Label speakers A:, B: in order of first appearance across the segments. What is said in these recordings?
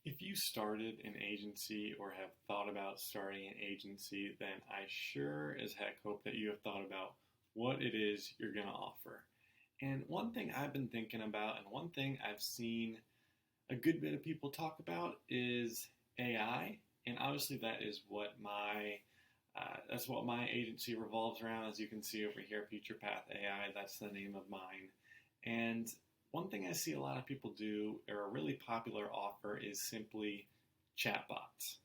A: If you started an agency or have thought about starting an agency, then I sure as heck hope that you have thought about what it is you're going to offer. And one thing I've been thinking about, and one thing I've seen a good bit of people talk about, is AI. And obviously, that's what my agency revolves around. As you can see over here, Future Path AI. That's the name of mine. And one thing I see a lot of people do, or a really popular offer, is simply chatbots.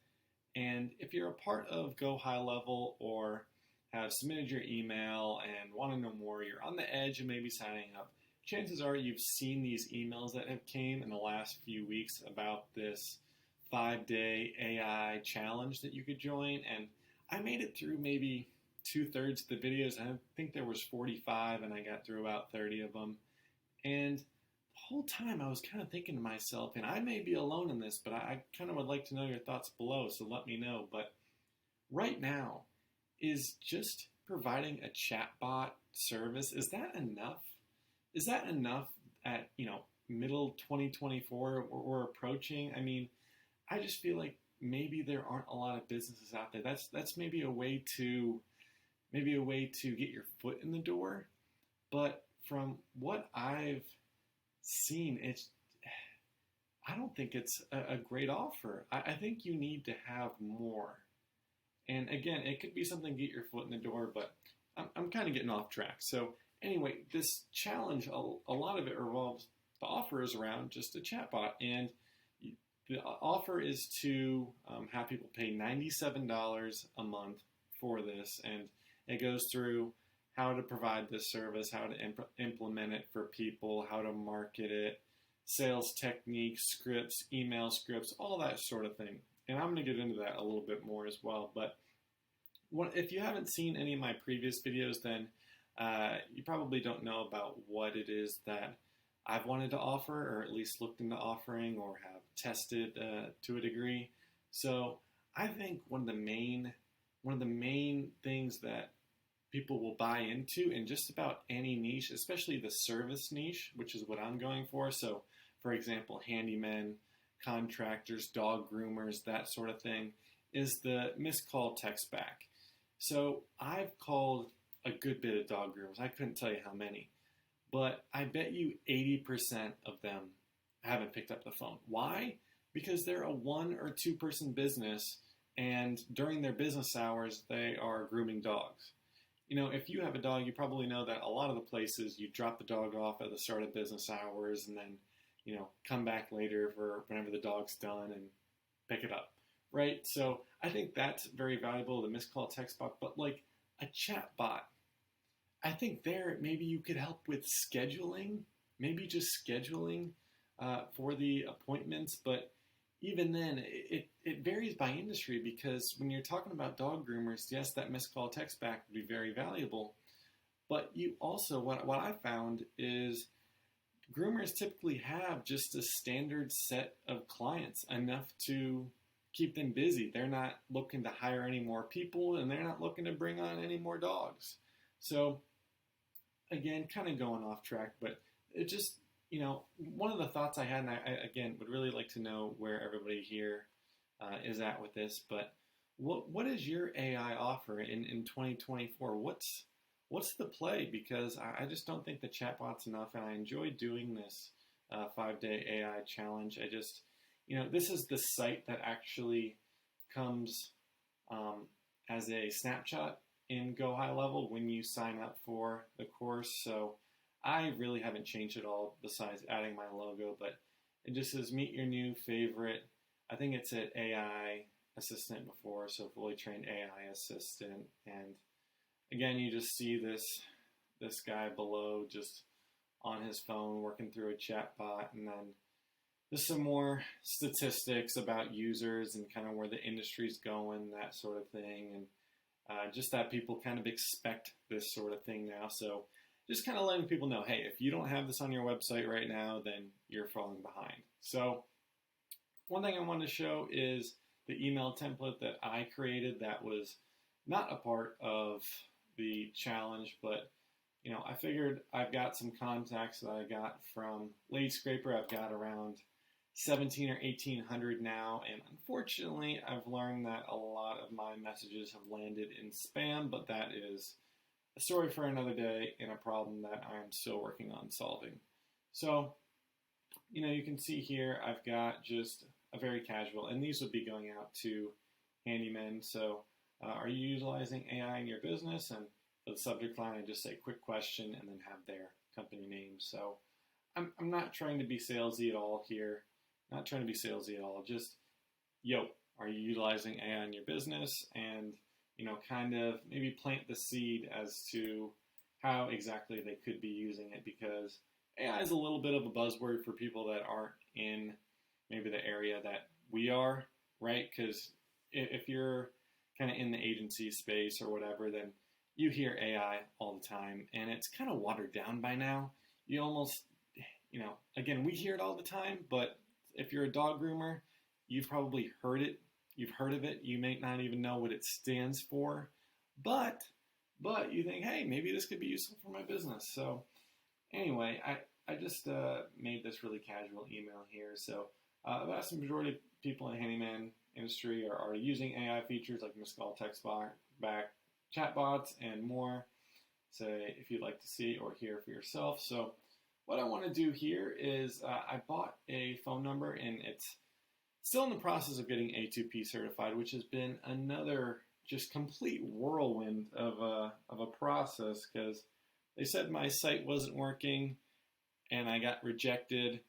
A: And if you're a part of Go High Level or have submitted your email and want to know more, you're on the edge of maybe signing up. Chances are you've seen these emails that have came in the last few weeks about this 5-day AI challenge that you could join. And I made it through maybe two-thirds of the videos. I think there was 45 and I got through about 30 of them. And the whole time I was kind of thinking to myself, and I may be alone in this, but I kind of would like to know your thoughts below, so let me know. But right now, is just providing a chatbot service, is that enough? Is that enough at, middle 2024 we're approaching? I mean, I just feel like maybe there aren't a lot of businesses out there. That's maybe a way to get your foot in the door. But from what I've seen, I don't think it's a great offer. I think you need to have more. And again, it could be something to get your foot in the door, but I'm kind of getting off track. So anyway, this challenge, a lot of it revolves, the offer is around just a chatbot. And the offer is to have people pay $97 a month for this. And it goes through how to provide this service, how to implement it for people, how to market it, sales techniques, scripts, email scripts, all that sort of thing. And I'm going to get into that a little bit more as well. But if you haven't seen any of my previous videos, then you probably don't know about what it is that I've wanted to offer, or at least looked into offering, or have tested to a degree. So I think one of the main things that people will buy into in just about any niche, especially the service niche, which is what I'm going for. So, for example, handymen, contractors, dog groomers, that sort of thing, is the missed call text back. So I've called a good bit of dog groomers. I couldn't tell you how many, but I bet you 80% of them haven't picked up the phone. Why? Because they're a 1 or 2 person business, and during their business hours, they are grooming dogs. If you have a dog, you probably know that a lot of the places you drop the dog off at the start of business hours and then, come back later for whenever the dog's done and pick it up, right? So I think that's very valuable, the missed call text bot. But like a chat bot, I think there maybe you could help with scheduling, maybe just scheduling for the appointments. But even then, it varies by industry, because when you're talking about dog groomers, yes, that missed call text back would be very valuable. But you also, what I found is groomers typically have just a standard set of clients, enough to keep them busy. They're not looking to hire any more people, and they're not looking to bring on any more dogs. So again, kind of going off track, but it just, one of the thoughts I had, and I again would really like to know where everybody here is at with this, but what is your AI offer in 2024? What's the play? Because I just don't think the chatbot's enough, and I enjoy doing this 5-day AI challenge. I just, this is the site that actually comes as a snapshot in Go High Level when you sign up for the course. So I really haven't changed it all besides adding my logo, but it just says meet your new favorite. I think it's at AI assistant before, so fully trained AI assistant. And again, you just see this guy below just on his phone working through a chat bot, and then there's some more statistics about users and kind of where the industry's going, that sort of thing, and just that people kind of expect this sort of thing now. So just kind of letting people know, hey, if you don't have this on your website right now, then you're falling behind. So one thing I wanted to show is the email template that I created that was not a part of the challenge, but I figured I've got some contacts that I got from Lead Scraper. I've got around 17 or 1800 now, and unfortunately I've learned that a lot of my messages have landed in spam, but that is a story for another day and a problem that I'm still working on solving. So, you can see here I've got just a very casual, and these would be going out to handymen. So, are you utilizing AI in your business? And for the subject line, I just say quick question and then have their company name. So, I'm not trying to be salesy at all here. Not trying to be salesy at all. Just, are you utilizing AI in your business? And, kind of maybe plant the seed as to how exactly they could be using it, because AI is a little bit of a buzzword for people that aren't in maybe the area that we are, right? Because if you're kind of in the agency space or whatever, then you hear AI all the time, and it's kind of watered down by now. You almost, again, we hear it all the time, but if you're a dog groomer, you've probably heard it. You've heard of it. You may not even know what it stands for, but you think, hey, maybe this could be useful for my business. So anyway, I just made this really casual email here. So the vast majority of people in the handyman industry are already using AI features like missed call, text back, chatbots, and more. Say if you'd like to see or hear for yourself. So what I want to do here is I bought a phone number, and it's still in the process of getting A2P certified, which has been another just complete whirlwind of a process, because they said my site wasn't working and I got rejected,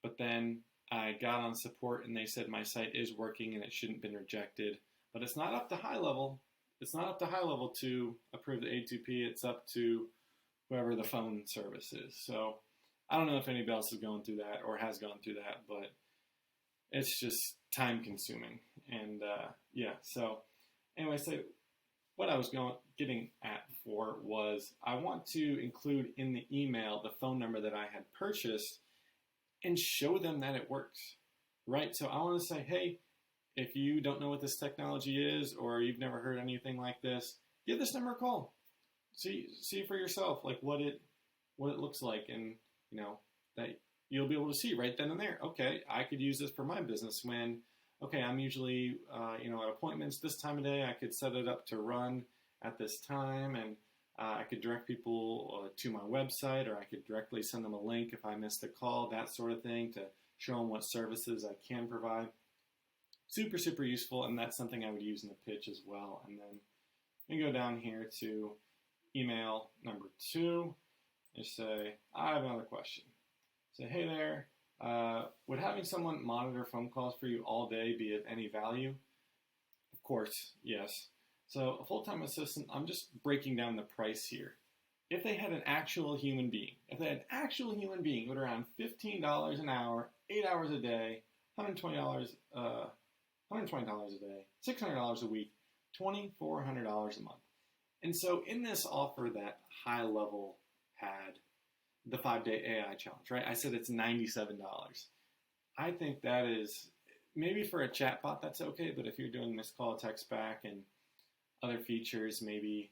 A: but then I got on support and they said my site is working and it shouldn't have been rejected. But it's not up to high level. It's not up to high level to approve the A2P. It's up to whoever the phone service is. So I don't know if anybody else is going through that or has gone through that, but it's just time consuming. And so anyway, so what I was getting at before was I want to include in the email the phone number that I had purchased and show them that it works, right? So I want to say, hey, if you don't know what this technology is or you've never heard anything like this, give this number a call. See for yourself like what it looks like, and that you'll be able to see right then and there. Okay, I could use this for my business when, I'm usually, at appointments this time of day. I could set it up to run at this time, and I could direct people to my website, or I could directly send them a link if I missed a call, that sort of thing, to show them what services I can provide. Super, super useful, and that's something I would use in the pitch as well. And then we go down here to email number 2 and say, I have another question. Say, hey there, would having someone monitor phone calls for you all day be of any value? Of course, yes. So a full-time assistant, I'm just breaking down the price here. If they had an actual human being, who would around $15 an hour, 8 hours a day, $120 a day, $600 a week, $2,400 a month. And so in this offer that High Level had, the 5-day AI challenge, right? I said it's $97. I think that is, maybe for a chatbot that's okay, but if you're doing missed call, text back, and other features, maybe,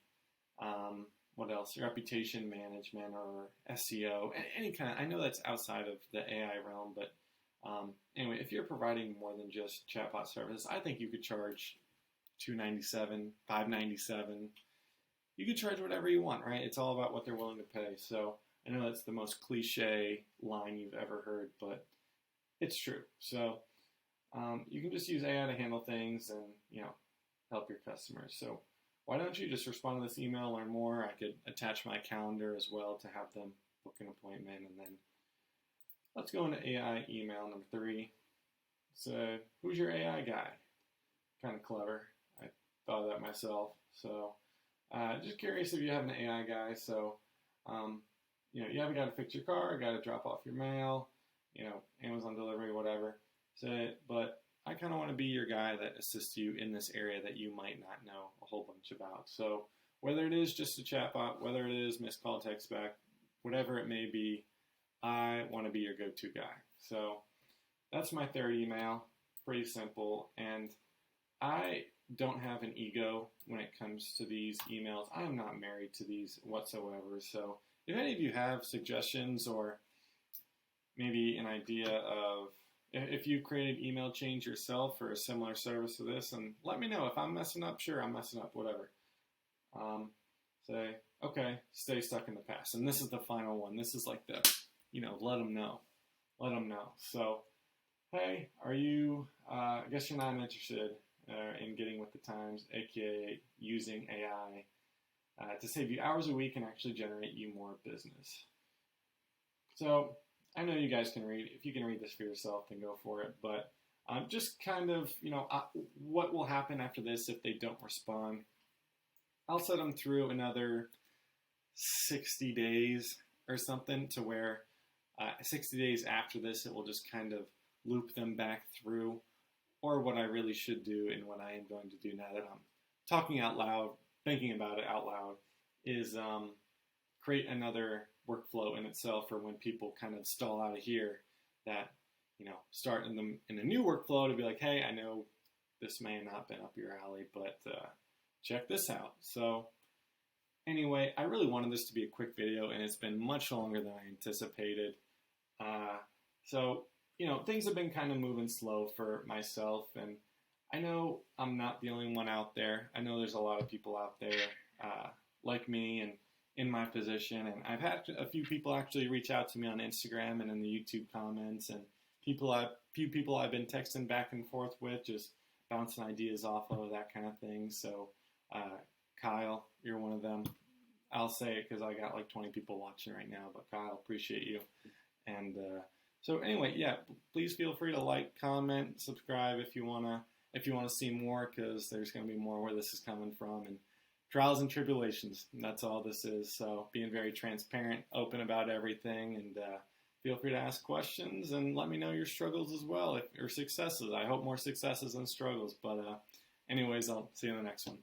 A: what else? Reputation management or SEO, any kind of, I know that's outside of the AI realm, but anyway, if you're providing more than just chatbot service, I think you could charge $297, $597. You could charge whatever you want, right? It's all about what they're willing to pay. So I know that's the most cliche line you've ever heard, but it's true. So you can just use AI to handle things and, help your customers. So why don't you just respond to this email, learn more? I could attach my calendar as well to have them book an appointment. And then let's go into AI email number 3. So who's your AI guy? Kind of clever. I thought of that myself. So just curious if you have an AI guy. So, you have a guy to fix your car, a guy to drop off your mail, Amazon delivery, whatever. So, but I kind of want to be your guy that assists you in this area that you might not know a whole bunch about. So whether it is just a chatbot, whether it is missed call, text back, whatever it may be, I want to be your go-to guy. So that's my 3rd email. Pretty simple. And I don't have an ego when it comes to these emails. I am not married to these whatsoever. So if any of you have suggestions or maybe an idea of if you created email chains yourself or a similar service to this, and let me know if I'm messing up. Sure, I'm messing up. Whatever. Say, okay, stay stuck in the past. And this is the final one. This is like the, let them know. Let them know. So, hey, are you, I guess you're not interested in getting with the times, aka using AI to save you hours a week and actually generate you more business. So, I know you guys can read. If you can read this for yourself, then go for it. But just kind of, what will happen after this if they don't respond? I'll set them through another 60 days or something to where 60 days after this, it will just kind of loop them back through. Or what I really should do and what I am going to do now that I'm talking out loud, thinking about it out loud, is create another workflow in itself for when people kind of stall out of here that, start in a new workflow to be like, hey, I know this may have not been up your alley, but check this out. So anyway, I really wanted this to be a quick video, and it's been much longer than I anticipated. So, things have been kind of moving slow for myself, and I know I'm not the only one out there. I know there's a lot of people out there like me and in my position, and I've had a few people actually reach out to me on Instagram and in the YouTube comments, and few people I've been texting back and forth with, just bouncing ideas off of, that kind of thing. So Kyle, you're one of them. I'll say it because I got like 20 people watching right now, but Kyle, appreciate you. And so anyway, yeah, please feel free to like, comment, subscribe if you wanna see more, because there's gonna be more where this is coming from, and trials and tribulations. And that's all this is. So being very transparent, open about everything, and feel free to ask questions and let me know your struggles as well, or successes. I hope more successes than struggles. But anyways, I'll see you in the next one.